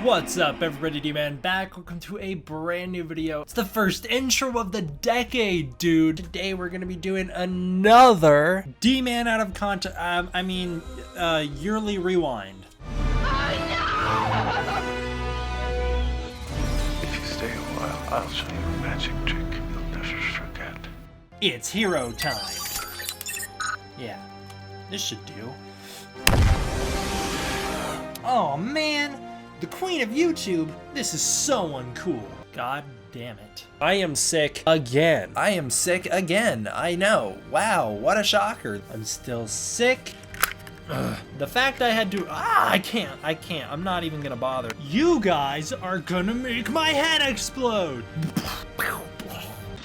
What's up everybody, D-Man back. Welcome to a brand new video. It's the first intro of the decade, dude. Today we're gonna be doing another D-Man out of context, yearly rewind. If you stay a while, I'll show you a magic trick you'll never forget. It's hero time. Yeah, this should do. Oh man, the queen of YouTube. This is so uncool. God damn it. I am sick again. I am sick again. I know. Wow, what a shocker. I'm still sick. Ugh. The fact I had to, I can't. I'm not even gonna bother. You guys are gonna make my head explode.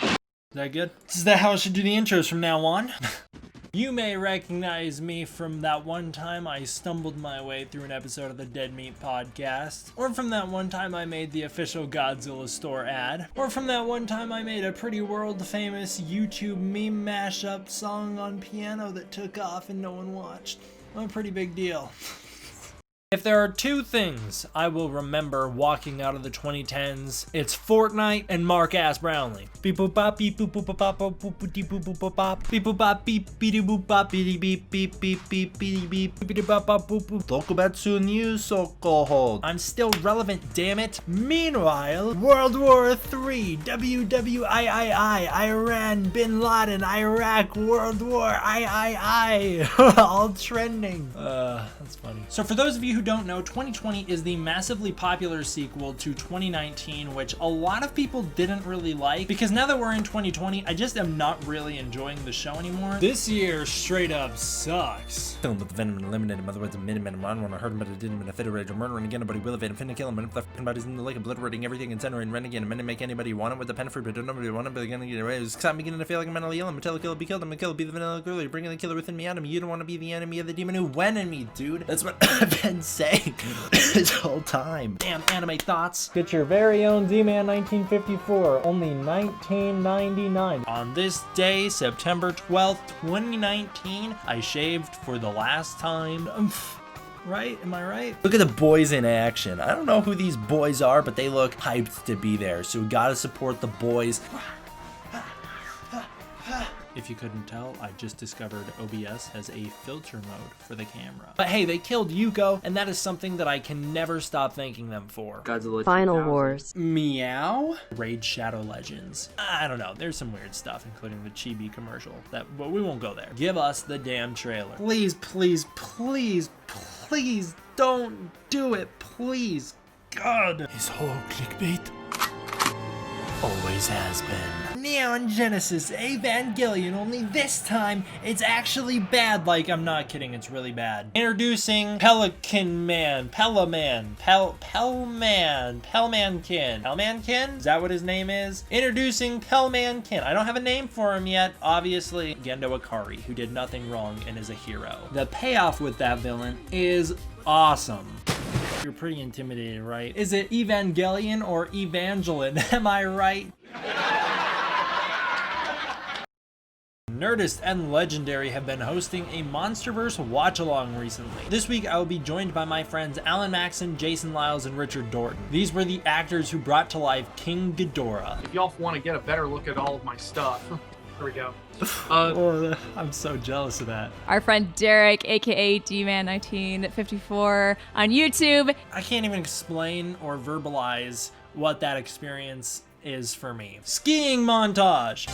Is that good? Is that how I should do the intros from now on? You may recognize me from that one time I stumbled my way through an episode of the Dead Meat podcast, or from that one time I made the official Godzilla store ad, or from that one time I made a pretty world famous YouTube meme mashup song on piano that took off and no one watched. I'm a pretty big deal. If there are two things I will remember walking out of the 2010s, it's Fortnite and Mark Ass Brownlee. Beep boop bop beep boop boop bop boop boop boop beep boop boop bop beep boop bop beep beep boop bop beep beep beep beep beep beep beep beep bop bop boop boop. Tokubatsu news hold. I'm still relevant, damn it. Meanwhile, World War III, WWIII, Iran, Bin Laden, Iraq, World War I, all trending. That's funny. So for those of you who don't know, 2020 is the massively popular sequel to 2019, which a lot of people didn't really like, because now that we're in 2020, I just am not really enjoying the show anymore. This year straight up sucks. Kill him with the venom and eliminate him, otherwise a minute on when I heard him, but I didn't, and I fit a rage, or murdering again, but he will evade him, finna kill him, and if left bodies in the lake, obliterating everything, incinerating, run again, and then make anybody want it with the pen free, but don't nobody want it, but again, get away. It's I'm beginning to feel like I'm mentally ill. I'm gonna kill, be killed, I'm gonna kill, be the vanilla girl, you're bringing the killer within me out of me. You don't want to be the enemy of the demon who went in me, dude. That's what I've been saying this whole time. Damn anime thoughts. Get your very own D Man1954, only $19.99. On this day, September 12th, 2019, I shaved for the last time. Right? Am I right? Look at the boys in action. I don't know who these boys are, but they look hyped to be there. So we gotta support the boys. If you couldn't tell, I just discovered OBS has a filter mode for the camera. But hey, they killed Yuko, and that is something that I can never stop thanking them for. Godzilla Final Wars. Meow. Raid Shadow Legends. I don't know, there's some weird stuff, including the Chibi commercial, but we won't go there. Give us the damn trailer. Please, please, please, please don't do it, please. God. His whole clickbait Always has been. Neon Genesis Evangelion, only this time it's actually bad. Like, I'm not kidding, it's really bad. Introducing Pelimankin. Pelmankin? Is that what his name is? Introducing Pelmankin. I don't have a name for him yet. Obviously, Gendo Ikari, who did nothing wrong and is a hero. The payoff with that villain is awesome. You're pretty intimidated, right? Is it Evangelion or Evangeline? Am I right? Nerdist and Legendary have been hosting a Monsterverse watch-along recently. This week I will be joined by my friends Alan Maxon, Jason Lyles, and Richard Dorton. These were the actors who brought to life King Ghidorah. If y'all want to get a better look at all of my stuff, here we go. I'm so jealous of that. Our friend Derek, aka D Man1954 on YouTube. I can't even explain or verbalize what that experience is for me. Skiing montage.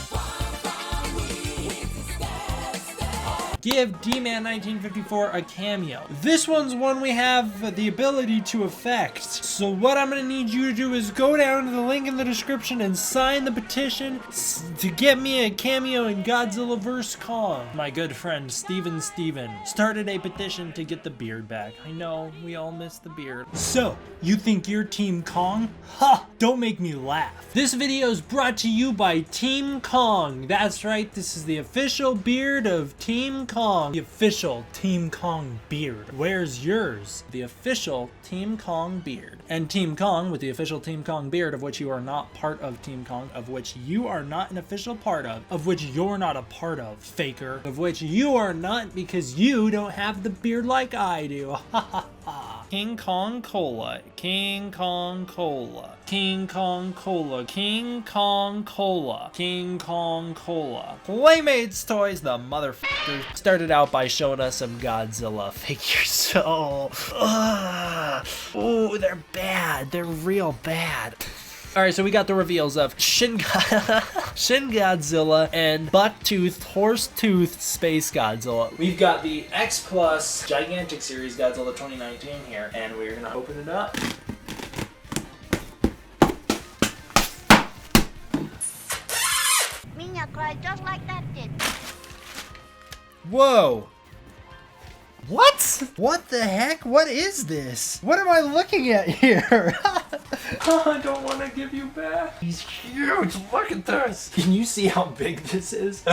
Give D Man1954 a cameo. This one's one we have the ability to affect. So what I'm gonna need you to do is go down to the link in the description and sign the petition to get me a cameo in Godzilla vs. Kong. My good friend Steven started a petition to get the beard back. I know, we all miss the beard. So, you think you're Team Kong? Ha! Don't make me laugh. This video is brought to you by Team Kong. That's right, this is the official beard of Team Kong. The official Team Kong beard. Where's yours? The official Team Kong beard. And Team Kong with the official Team Kong beard, of which you are not part of Team Kong, of which you are not an official part of which you're not a part of, faker, of which you are not because you don't have the beard like I do. Ha ha ha. King Kong Cola. King Kong Cola. King Kong Cola. King Kong Cola. King Kong Cola. Playmates Toys, the motherfuckers, started out by showing us some Godzilla figures. Oh, they're bad. They're real bad. Alright, so we got the reveals of Shin Godzilla and Buck-Toothed, Horse-Toothed Space Godzilla. We've got the X Plus Gigantic Series Godzilla 2019 here, and we're gonna open it up. Mina cried just like that did. Whoa! What? What the heck? What is this? What am I looking at here? I don't want to give you back. He's huge. Look at this. Can you see how big this is?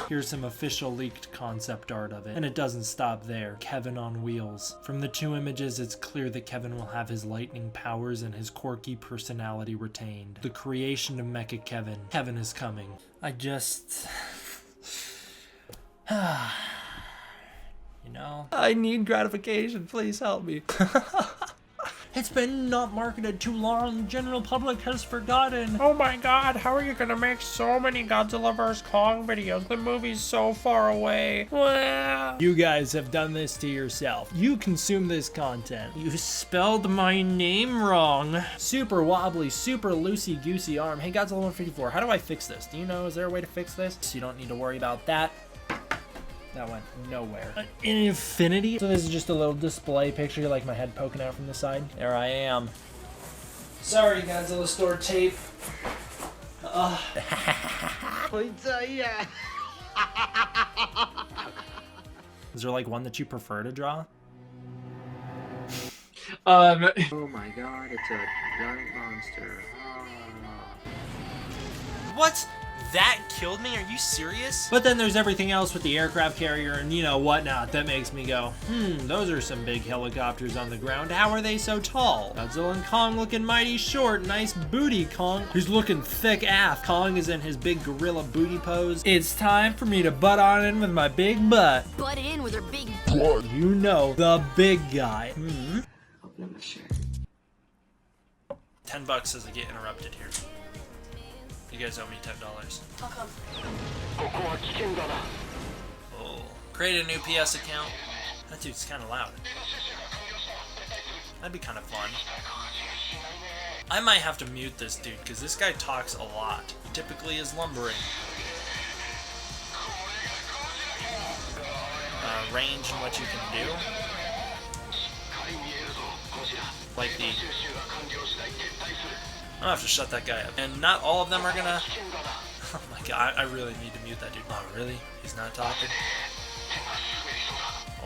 Here's some official leaked concept art of it. And it doesn't stop there. Kevin on wheels. From the two images, it's clear that Kevin will have his lightning powers and his quirky personality retained. The creation of Mecha Kevin. Kevin is coming. I just... You know? I need gratification. Please help me. It's been not marketed too long. General public has forgotten. Oh my god, how are you gonna make so many Godzilla vs. Kong videos? The movie's so far away. You guys have done this to yourself. You consume this content. You spelled my name wrong. Super wobbly, super loosey-goosey arm. Hey, Godzilla1954, how do I fix this? Do you know, is there a way to fix this? So you don't need to worry about that. That went nowhere. An infinity? So this is just a little display picture, like my head poking out from the side. There I am. Sorry, Godzilla store tape. Is there like one that you prefer to draw? Oh my god, it's a giant monster. What? That killed me? Are you serious? But then there's everything else with the aircraft carrier and you know whatnot that makes me go, those are some big helicopters on the ground. How are they so tall? Godzilla and Kong looking mighty short. Nice booty, Kong. He's looking thick ass. Kong is in his big gorilla booty pose. It's time for me to butt on in with my big butt. Butt in with her big butt. You know, the big guy. Open the shirt. $10 as I get interrupted here. You guys owe me $10. How come? Oh. Create a new PS account. That dude's kind of loud. That'd be kind of fun. I might have to mute this dude because this guy talks a lot. He typically is lumbering. Range and what you can do. Like the... I'm gonna have to shut that guy up. And not all of them are gonna... Oh my god, I really need to mute that dude. Oh, really? He's not talking?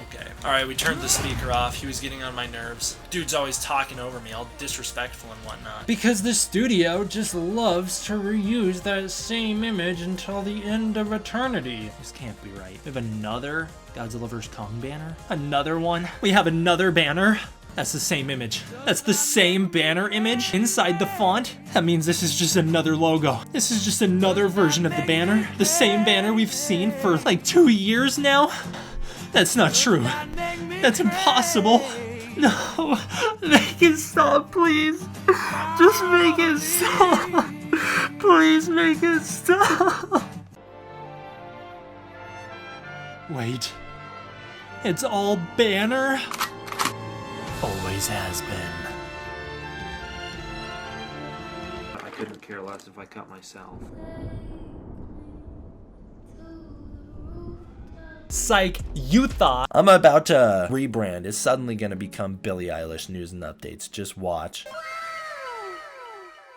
Okay. Alright, we turned the speaker off. He was getting on my nerves. Dude's always talking over me, all disrespectful and whatnot. Because the studio just loves to reuse that same image until the end of eternity. This can't be right. We have another Godzilla vs. Kong banner? Another one? We have another banner? That's the same image. That's the same banner image inside the font. That means this is just another logo. This is just another version of the banner. The same banner we've seen for like 2 years now. That's not true. That's impossible. No, make it stop, please. Just make it stop. Please make it stop. Wait. It's all banner? Always has been. I couldn't care less if I cut myself. Psych, you thought I'm about to rebrand. It's suddenly gonna become Billie Eilish news and updates. Just watch.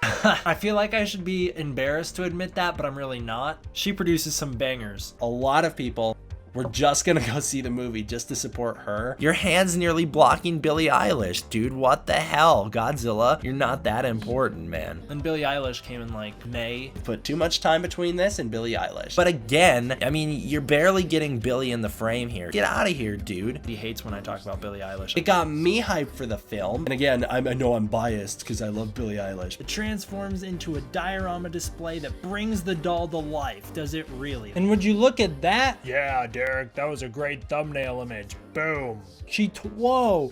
I feel like I should be embarrassed to admit that, but I'm really not. She produces some bangers. A lot of people were just gonna go see the movie just to support her. Your hand's nearly blocking Billie Eilish, dude. What the hell, Godzilla? You're not that important, man. And Billie Eilish came in like May. Put too much time between this and Billie Eilish. But again, I mean, you're barely getting Billie in the frame here. Get out of here, dude. He hates when I talk about Billie Eilish. It got me hyped for the film. And again, I know I'm biased because I love Billie Eilish. It transforms into a diorama display that brings the doll to life. Does it really? And would you look at that? Yeah, Derek, that was a great thumbnail image. Boom. Whoa.